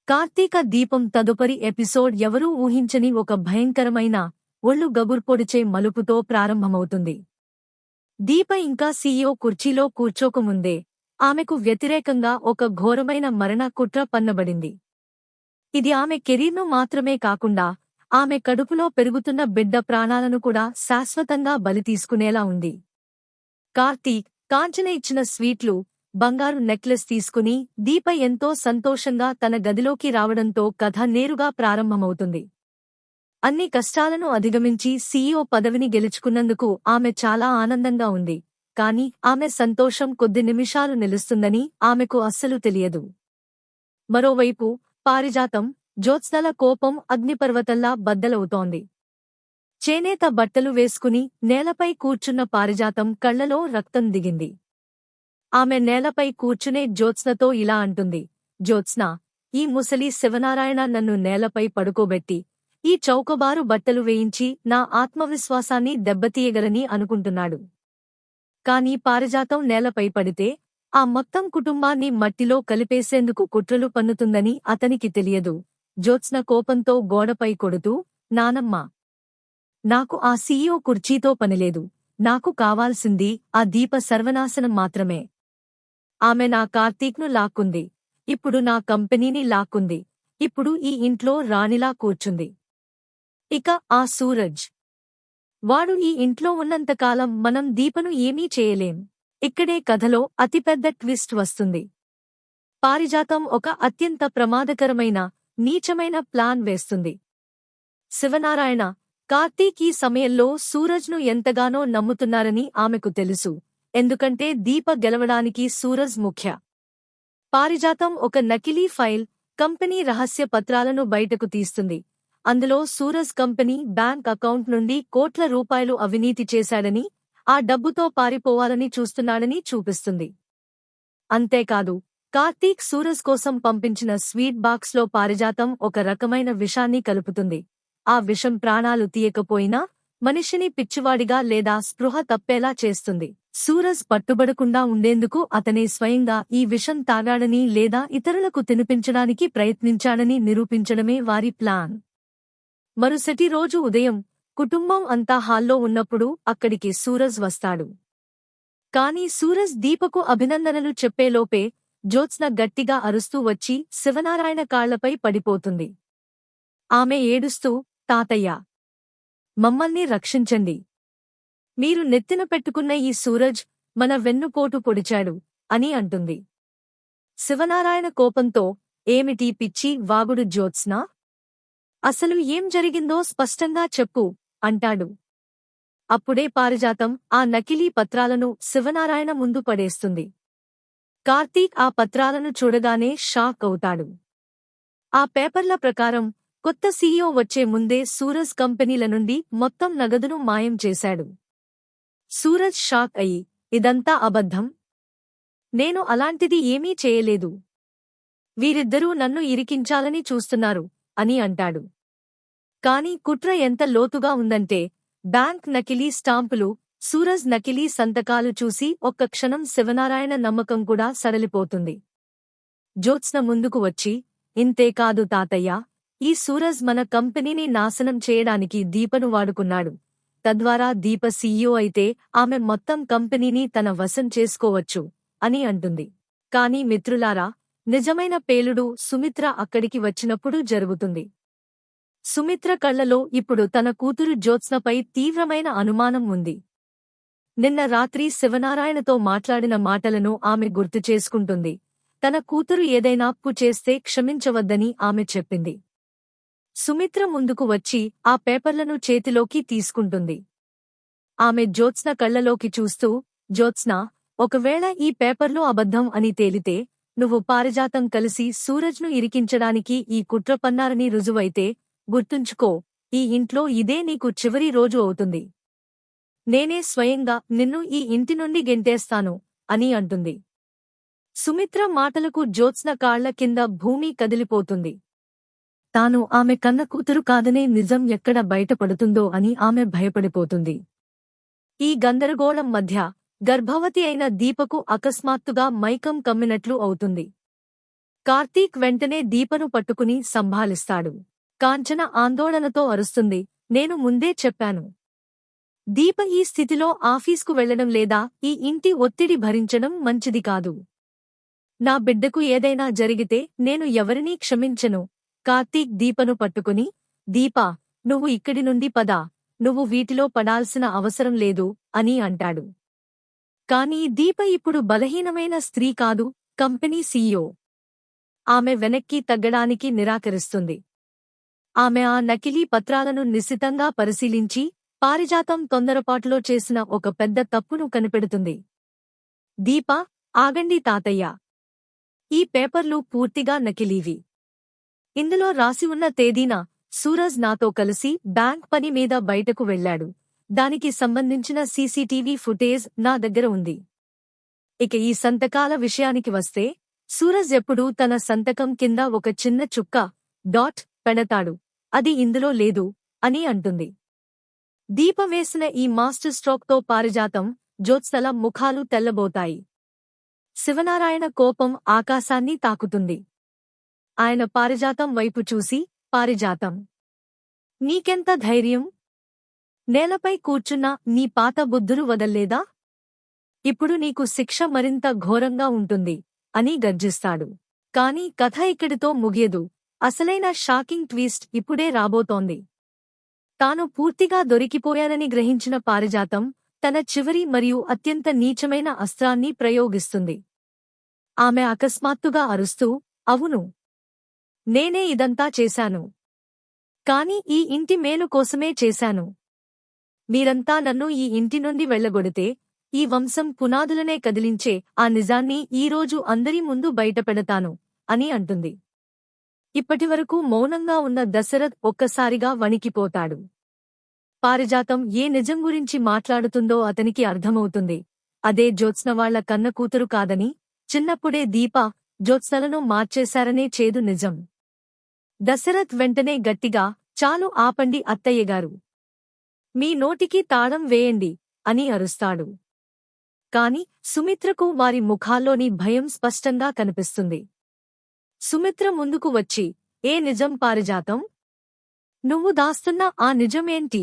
కార్తీక దీపం తదుపరి ఎపిసోడ్ ఎవరూ ఊహించని ఒక భయంకరమైన ఒళ్ళు గగుర్పొడిచే మలుపుతో ప్రారంభమవుతుంది. దీప ఇంకా సీఈఓ కుర్చీలో కూర్చోకముందే ఆమెకు వ్యతిరేకంగా ఒక ఘోరమైన మరణ కుట్ర పన్నబడింది. ఇది ఆమె కెరీర్ను మాత్రమే కాకుండా ఆమె కడుపులో పెరుగుతున్న బిడ్డ ప్రాణాలను కూడా శాశ్వతంగా బలి తీసుకునేలా ఉంది. కార్తీక్ కాంచన ఇచ్చిన స్వీట్లు, బంగారు నెక్లెస్ తీసుకుని దీప ఎంతో సంతోషంగా తన గదిలోకి రావడంతో కథ నేరుగా ప్రారంభమవుతుంది. అన్ని కష్టాలను అధిగమించి సీఈఓ పదవిని గెలుచుకున్నందుకు ఆమె చాలా ఆనందంగా ఉంది. కాని ఆమె సంతోషం కొద్ది నిమిషాలు నిలుస్తుందని ఆమెకు అస్సలు తెలియదు. మరోవైపు పారిజాతం, జ్యోత్స్నల కోపం అగ్నిపర్వతంలా బద్దలవుతోంది. చేనేత బట్టలు వేసుకుని నేలపై కూర్చున్న పారిజాతం కళ్లలో రక్తం దిగింది. ఆమె నేలపై కూర్చునే జ్యోత్స్నతో ఇలా అంటుంది, జ్యోత్స్నా, ఈ ముసలి శివనారాయణ నన్ను నేలపై పడుకోబెట్టి ఈ చౌకబారు బట్టలు వేయించి నా ఆత్మవిశ్వాసాన్ని దెబ్బతీయగలని అనుకుంటున్నాడు. కాని పారిజాతం నేలపై పడితే ఆ మొత్తం కుటుంబాన్ని మట్టిలో కలిపేసేందుకు కుట్రలు పన్నుతుందని అతనికి తెలియదు. జ్యోత్స్న కోపంతో గోడపై కొడుతూ, నానమ్మ, నాకు ఆ సీఈఓ కుర్చీతో పనిలేదు. నాకు కావాల్సింది ఆ దీప సర్వనాశనం మాత్రమే. ఆమె నా కార్తీక్ను లాక్కుంది. ఇప్పుడు నా కంపెనీని లాక్కుంది. ఇప్పుడు ఈ ఇంట్లో రాణిలా కూర్చుంది. ఇక ఆ సూరజ్, వాడు ఈ ఇంట్లో ఉన్నంతకాలం మనం దీపను ఏమీ చేయలేం. ఇక్కడే కథలో అతిపెద్ద ట్విస్ట్ వస్తుంది. పారిజాతం ఒక అత్యంత ప్రమాదకరమైన, నీచమైన ప్లాన్ వేస్తుంది. శివనారాయణ, కార్తీక్ ఈ సమయంలో సూరజ్ను ఎంతగానో నమ్ముతున్నారని ఆమెకు తెలుసు. ఎందుకంటే దీప గెలవడానికి సూరజ్ ముఖ్య. పారిజాతం ఒక నకిలీ ఫైల్, కంపెనీ రహస్య పత్రాలను బయటకు తీస్తుంది. అందులో సూరజ్ కంపెనీ బ్యాంక్ అకౌంట్ నుండి కోట్ల రూపాయలు అవినీతి చేశాడని, ఆ డబ్బుతో పారిపోవాలని చూస్తున్నాడని చూపిస్తుంది. అంతేకాదు, కార్తీక్ సూరజ్ కోసం పంపించిన స్వీట్ బాక్స్లో పారిజాతం ఒక రకమైన విషాన్ని కలుపుతుంది. ఆ విషం ప్రాణాలు తీయకపోయినా మనిషిని పిచ్చివాడిగా లేదా స్పృహ తప్పేలా చేస్తుంది. సూరజ్ పట్టుబడకుండా ఉండేందుకు అతనే స్వయంగా ఈ విషం తాగాడని లేదా ఇతరులకు తినిపించడానికి ప్రయత్నించాడని నిరూపించడమే వారి ప్లాన్. మరుసటి రోజు ఉదయం కుటుంబం అంతా హాల్లో ఉన్నప్పుడు అక్కడికి సూరజ్ వస్తాడు. కాని సూరజ్ దీపకు అభినందనలు చెప్పేలోపే జ్యోత్స్న గట్టిగా అరుస్తూ వచ్చి శివనారాయణ కాళ్లపై పడిపోతుంది. ఆమె ఏడుస్తూ, తాతయ్య, మమ్మల్ని రక్షించండి. మీరు నెత్తిన పెట్టుకున్న ఈ సూరజ్ మన వెన్నుపోటు పొడిచాడు అని అంటుంది. శివనారాయణ కోపంతో, ఏమిటి పిచ్చి వాగుడు జ్యోత్స్నా? అసలు ఏం జరిగిందో స్పష్టంగా చెప్పు అంటాడు. అప్పుడే పారిజాతం ఆ నకిలీ పత్రాలను శివనారాయణ ముందు పడేస్తుంది. కార్తీక్ ఆ పత్రాలను చూడగానే షాక్ అవుతాడు. ఆ పేపర్ల ప్రకారం కొత్త సీఈఓ వచ్చే ముందే సూరజ్ కంపెనీల నుండి మొత్తం నగదును మాయం చేశాడు. సూరజ్ షాక్ అయి, ఇదంతా అబద్ధం. నేను అలాంటిది ఏమీ చేయలేదు. వీరిద్దరూ నన్ను ఇరికించాలని చూస్తున్నారు అని అంటాడు. కాని కుట్ర ఎంత లోతుగా ఉందంటే, బ్యాంక్ నకిలీ స్టాంపులు, సూరజ్ నకిలీ సంతకాలు చూసి ఒక్క క్షణం శివనారాయణ నమ్మకం కూడా సడలిపోతుంది. జ్యోత్స్న ముందుకు వచ్చి, ఇంతేకాదు తాతయ్య, ఈ సూరజ్ మన కంపెనీని నాశనం చేయడానికి దీపను వాడుకున్నాడు. తద్వారా దీప సీఈఓ అయితే ఆమె మొత్తం కంపెనీని తన వశం చేసుకోవచ్చు అని అంటుంది. కాని మిత్రులారా, నిజమైన పేలుడు సుమిత్ర అక్కడికి వచ్చినప్పుడు జరుగుతుంది. సుమిత్ర కళ్లలో ఇప్పుడు తన కూతురు జ్యోత్స్నపై తీవ్రమైన అనుమానం ఉంది. నిన్న రాత్రి శివనారాయణతో మాట్లాడిన మాటలను ఆమె గుర్తు చేసుకుంటుంది. తన కూతురు ఏదైనా తప్పు చేస్తే క్షమించవద్దని ఆమె చెప్పింది. సుమిత్ర ముందుకు వచ్చి ఆ పేపర్లను చేతిలోకి తీసుకుంటుంది. ఆమె జ్యోత్స్న కళ్లలోకి చూస్తూ, జ్యోత్స్నా, ఒకవేళ ఈ పేపర్లో అబద్ధం అని తేలితే, నువ్వు పారిజాతం కలిసి సూరజ్ను ఇరికించడానికి ఈ కుట్ర పన్నారని రుజువైతే, గుర్తుంచుకో, ఈ ఇంట్లో ఇదే నీకు చివరి రోజు అవుతుంది. నేనే స్వయంగా నిన్ను ఈ ఇంటి నుండి గెంటేస్తాను అని అంటుంది. సుమిత్ర మాటలకు జ్యోత్స్న కాళ్ల కింద భూమి కదిలిపోతుంది. తాను ఆమె కన్న కూతురు కాదనే నిజం ఎక్కడ బయటపడుతుందో అని ఆమె భయపడిపోతుంది. ఈ గందరగోళం మధ్య గర్భవతి అయిన దీపకు అకస్మాత్తుగా మైకం కమ్మినట్లు అవుతుంది. కార్తీక్ వెంటనే దీపను పట్టుకుని సంభాళిస్తాడు. కాంచన ఆందోళనతో అరుస్తుంది, నేను ముందే చెప్పాను. దీప ఈ స్థితిలో ఆఫీస్కు వెళ్లడం లేదా ఈ ఇంటి ఒత్తిడి భరించడం మంచిది కాదు. నా బిడ్డకు ఏదైనా జరిగితే నేను ఎవరినీ క్షమించను. కార్తీక్ దీపను పట్టుకుని, దీపా, నువ్వు ఇక్కడి నుండి పద, నువ్వు వీటిలో పడాల్సిన అవసరం లేదు అని అంటాడు. కానీ దీప ఇప్పుడు బలహీనమైన స్త్రీ కాదు, కంపెనీ సీఈఓ. ఆమె వెనక్కి తగ్గడానికి నిరాకరిస్తుంది. ఆమె ఆ నకిలీ పత్రాలను నిశితంగా పరిశీలించి పారిజాతం తొందరపాటులో చేసిన ఒక పెద్ద తప్పును కనిపెడుతుంది. దీప, ఆగండి తాతయ్య. ఈ పేపర్లు పూర్తిగా నకిలీవి. ఇందులో రాసి ఉన్న తేదీన సూరజ్ నాతో కలిసి బ్యాంక్ పని మీద బయటకు వెళ్లాడు. దానికి సంబంధించిన సీసీటీవీ ఫుటేజ్ నా దగ్గర ఉంది. ఇక ఈ సంతకాల విషయానికి వస్తే, సూరజ్ ఎప్పుడూ తన సంతకం కింద ఒక చిన్న చుక్క డాట్ పెడతాడు. అది ఇందులో లేదు అని అంటుంది. దీప వేసిన ఈ మాస్టర్ స్ట్రోక్తో పారిజాతం, జ్యోత్స్నల ముఖాలు తెల్లబోతాయి. శివనారాయణ కోపం ఆకాశాన్ని తాకుతుంది. ఆయన పారిజాతం వైపు చూసి, పారిజాతం, నీకెంత ధైర్యం? నేలపై కూర్చున్న నీ పాత బుద్ధులు వదల్లేదా? ఇప్పుడు నీకు శిక్ష మరింత ఘోరంగా ఉంటుంది అని గర్జిస్తాడు. కాని కథ ఇక్కడితో ముగియదు. అసలైన షాకింగ్ ట్విస్ట్ ఇప్పుడే రాబోతోంది. తాను పూర్తిగా దొరికిపోయానని గ్రహించిన పారిజాతం తన చివరి మరియు అత్యంత నీచమైన అస్త్రాన్ని ప్రయోగిస్తుంది. ఆమె అకస్మాత్తుగా అరుస్తూ, అవును, నేనే ఇదంతా చేశాను. కాని ఈ ఇంటి మేలు కోసమే చేశాను. మీరంతా నన్ను ఈ ఇంటి నుండి వెళ్లగొడితే, ఈ వంశం పునాదులనే కదిలించే ఆ నిజాన్ని ఈరోజు అందరి ముందు బయటపెడతాను అని అంటుంది. ఇప్పటివరకు మౌనంగా ఉన్న దశరథ్ ఒక్కసారిగా వణికిపోతాడు. పారిజాతం ఏ నిజం గురించి మాట్లాడుతుందో అతనికి అర్థమవుతుంది. అదే జ్యోత్స్నవాళ్ల కన్న కూతురు కాదని, చిన్నప్పుడే దీప, జ్యోత్స్నలను మార్చేశారనే చేదు నిజం. దశరథ్ వెంటనే గట్టిగా, చాలు ఆపండి అత్తయ్యగారు. మీ నోటికి తాళం వేయండి అని అరుస్తాడు. కాని సుమిత్రకు వారి ముఖాల్లోని భయం స్పష్టంగా కనిపిస్తుంది. సుమిత్ర ముందుకు వచ్చి, ఏ నిజం పారిజాతం? నువ్వు దాస్తున్న ఆ నిజమేంటి?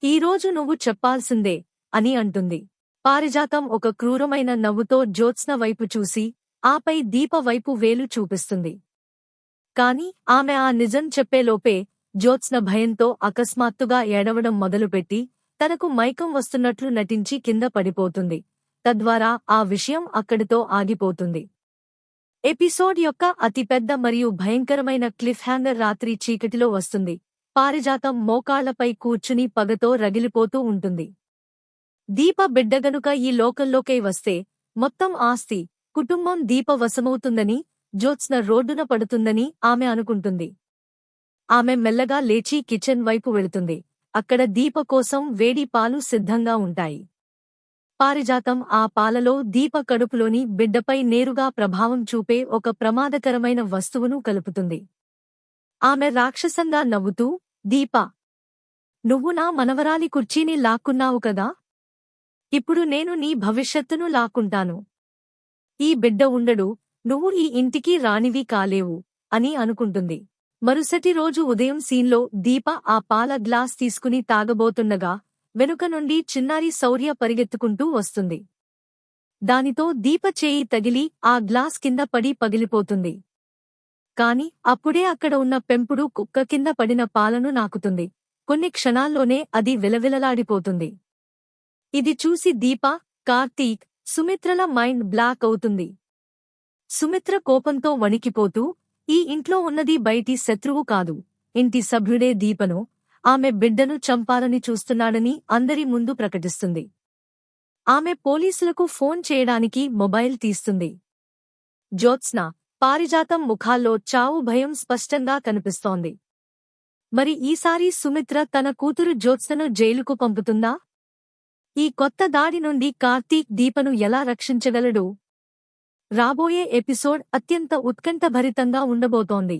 ఈరోజు నువ్వు చెప్పాల్సిందే అని అంటుంది. పారిజాతం ఒక క్రూరమైన నవ్వుతో జ్యోత్స్న వైపు చూసి, ఆపై దీప వైపు వేలు చూపిస్తుంది. కాని ఆమె ఆ నిజం చెప్పేలోపే జ్యోత్స్న భయంతో అకస్మాత్తుగా ఏడవడం మొదలుపెట్టి తనకు మైకం వస్తున్నట్లు నటించి కింద పడిపోతుంది. తద్వారా ఆ విషయం అక్కడితో ఆగిపోతుంది. ఎపిసోడ్ యొక్క అతిపెద్ద మరియు భయంకరమైన క్లిఫ్ హ్యాంగర్ రాత్రి చీకటిలో వస్తుంది. పారిజాతం మోకాళ్లపై కూర్చుని పగతో రగిలిపోతూ ఉంటుంది. దీప బిడ్డగనుక ఈ లోకంలోకై వస్తే మొత్తం ఆస్తి, కుటుంబం దీప వశమవుతుందని, జ్యోత్స్న రోడ్డున పడుతుందని ఆమె అనుకుంటుంది. ఆమె మెల్లగా లేచి కిచెన్ వైపు వెళుతుంది. అక్కడ దీప కోసం వేడి పాలు సిద్ధంగా ఉంటాయి. పారిజాతం ఆ పాలలో దీప కడుపులోని బిడ్డపై నేరుగా ప్రభావం చూపే ఒక ప్రమాదకరమైన వస్తువును కలుపుతుంది. ఆమె రాక్షసంగా నవ్వుతూ, దీపా, నువ్వు నా మనవరాలి కుర్చీని లాక్కున్నావు కదా? ఇప్పుడు నేను నీ భవిష్యత్తును లాక్కుంటాను. ఈ బిడ్డ ఉండడు, నువ్వు ఈ ఇంటికి రాణివి కాలేవు అని అనుకుంటుంది. మరుసటి రోజు ఉదయం సీన్లో దీప ఆ పాల గ్లాస్ తీసుకుని తాగబోతుండగా వెనుక నుండి చిన్నారి శౌర్య పరిగెత్తుకుంటూ వస్తుంది. దానితో దీప చేయి తగిలి ఆ గ్లాస్ కింద పడి పగిలిపోతుంది. కాని అప్పుడే అక్కడ ఉన్న పెంపుడు కుక్క కింద పడిన పాలను నాకుతుంది. కొన్ని క్షణాల్లోనే అది విలవిలలాడిపోతుంది. ఇది చూసి దీప, కార్తీక్, సుమిత్రల మైండ్ బ్లాక్ అవుతుంది. సుమిత్ర కోపంతో వణికిపోతూ, ఈ ఇంట్లో ఉన్నది బయటి శత్రువు కాదు, ఇంటి సభ్యుడే దీపను, ఆమె బిడ్డను చంపాలని చూస్తున్నాడని అందరి ముందు ప్రకటిస్తుంది. ఆమె పోలీసులకు ఫోన్ చేయడానికి మొబైల్ తీస్తుంది. జ్యోత్స్న, పారిజాతం ముఖాల్లో చావు భయం స్పష్టంగా కనిపిస్తోంది. మరి ఈసారి సుమిత్ర తన కూతురు జ్యోత్స్నను జైలుకు పంపుతుందా? ఈ కొత్త దాడి నుండి కార్తీక్ దీపను ఎలా రక్షించగలడు? రాబోయే ఎపిసోడ్ అత్యంత ఉత్కంఠభరితంగా ఉండబోతోంది.